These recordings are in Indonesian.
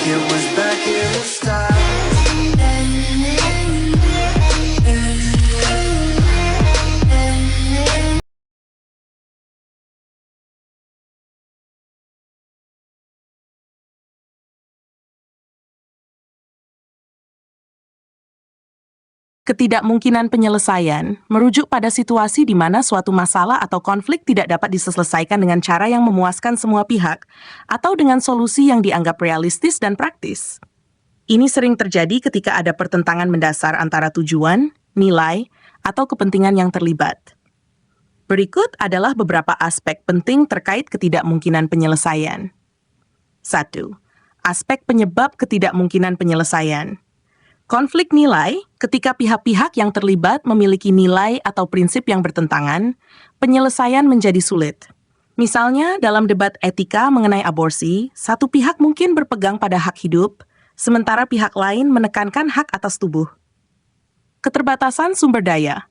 it was back in the start. Ketidakmungkinan penyelesaian merujuk pada situasi di mana suatu masalah atau konflik tidak dapat diselesaikan dengan cara yang memuaskan semua pihak atau dengan solusi yang dianggap realistis dan praktis. Ini sering terjadi ketika ada pertentangan mendasar antara tujuan, nilai, atau kepentingan yang terlibat. Berikut adalah beberapa aspek penting terkait ketidakmungkinan penyelesaian. 1. Aspek penyebab ketidakmungkinan penyelesaian. Konflik nilai, ketika pihak-pihak yang terlibat memiliki nilai atau prinsip yang bertentangan, penyelesaian menjadi sulit. Misalnya, dalam debat etika mengenai aborsi, satu pihak mungkin berpegang pada hak hidup, sementara pihak lain menekankan hak atas tubuh. Keterbatasan sumber daya.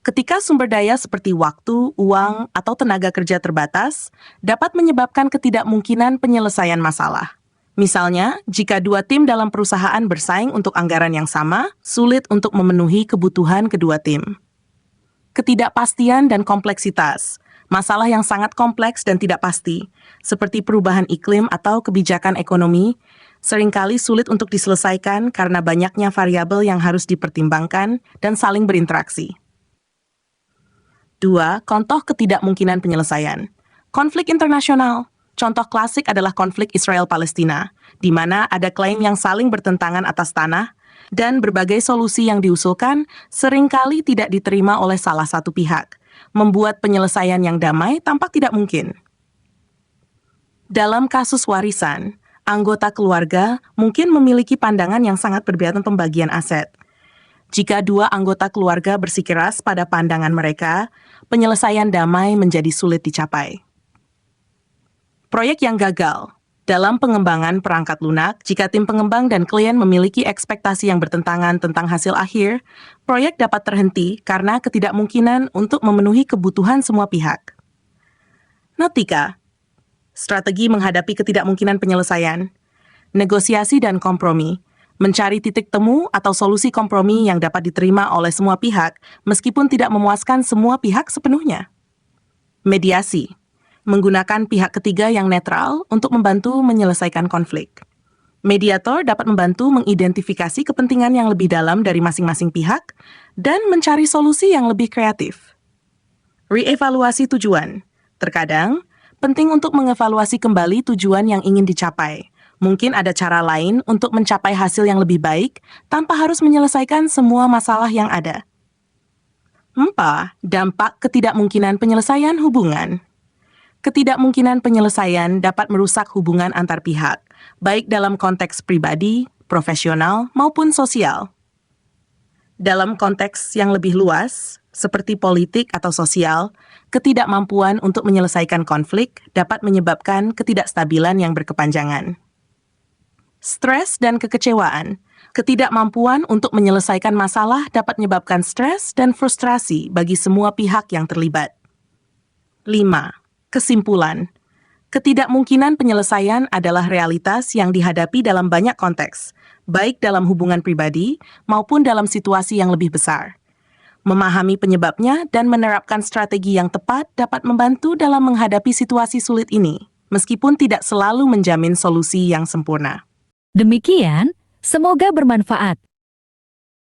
Ketika sumber daya seperti waktu, uang, atau tenaga kerja terbatas, dapat menyebabkan ketidakmungkinan penyelesaian masalah. Misalnya, jika dua tim dalam perusahaan bersaing untuk anggaran yang sama, sulit untuk memenuhi kebutuhan kedua tim. Ketidakpastian dan kompleksitas. Masalah yang sangat kompleks dan tidak pasti, seperti perubahan iklim atau kebijakan ekonomi, seringkali sulit untuk diselesaikan karena banyaknya variabel yang harus dipertimbangkan dan saling berinteraksi. 2. Contoh ketidakmungkinan penyelesaian. Konflik internasional. Contoh klasik adalah konflik Israel-Palestina, di mana ada klaim yang saling bertentangan atas tanah, dan berbagai solusi yang diusulkan seringkali tidak diterima oleh salah satu pihak, membuat penyelesaian yang damai tampak tidak mungkin. Dalam kasus warisan, anggota keluarga mungkin memiliki pandangan yang sangat berbeda tentang pembagian aset. Jika dua anggota keluarga bersikeras pada pandangan mereka, penyelesaian damai menjadi sulit dicapai. Proyek yang gagal. Dalam pengembangan perangkat lunak, jika tim pengembang dan klien memiliki ekspektasi yang bertentangan tentang hasil akhir, proyek dapat terhenti karena ketidakmungkinan untuk memenuhi kebutuhan semua pihak. Not 3. Strategi menghadapi ketidakmungkinan penyelesaian. Negosiasi dan kompromi. Mencari titik temu atau solusi kompromi yang dapat diterima oleh semua pihak, meskipun tidak memuaskan semua pihak sepenuhnya. Mediasi. Menggunakan pihak ketiga yang netral untuk membantu menyelesaikan konflik. Mediator dapat membantu mengidentifikasi kepentingan yang lebih dalam dari masing-masing pihak dan mencari solusi yang lebih kreatif. Reevaluasi tujuan. Terkadang, penting untuk mengevaluasi kembali tujuan yang ingin dicapai. Mungkin ada cara lain untuk mencapai hasil yang lebih baik tanpa harus menyelesaikan semua masalah yang ada. 4. Dampak ketidakmungkinan penyelesaian hubungan. Ketidakmungkinan penyelesaian dapat merusak hubungan antar pihak, baik dalam konteks pribadi, profesional, maupun sosial. Dalam konteks yang lebih luas, seperti politik atau sosial, ketidakmampuan untuk menyelesaikan konflik dapat menyebabkan ketidakstabilan yang berkepanjangan. Stres dan kekecewaan. Ketidakmampuan untuk menyelesaikan masalah dapat menyebabkan stres dan frustrasi bagi semua pihak yang terlibat. 5. Kesimpulan. Ketidakmungkinan penyelesaian adalah realitas yang dihadapi dalam banyak konteks, baik dalam hubungan pribadi maupun dalam situasi yang lebih besar. Memahami penyebabnya dan menerapkan strategi yang tepat dapat membantu dalam menghadapi situasi sulit ini, meskipun tidak selalu menjamin solusi yang sempurna. Demikian, semoga bermanfaat.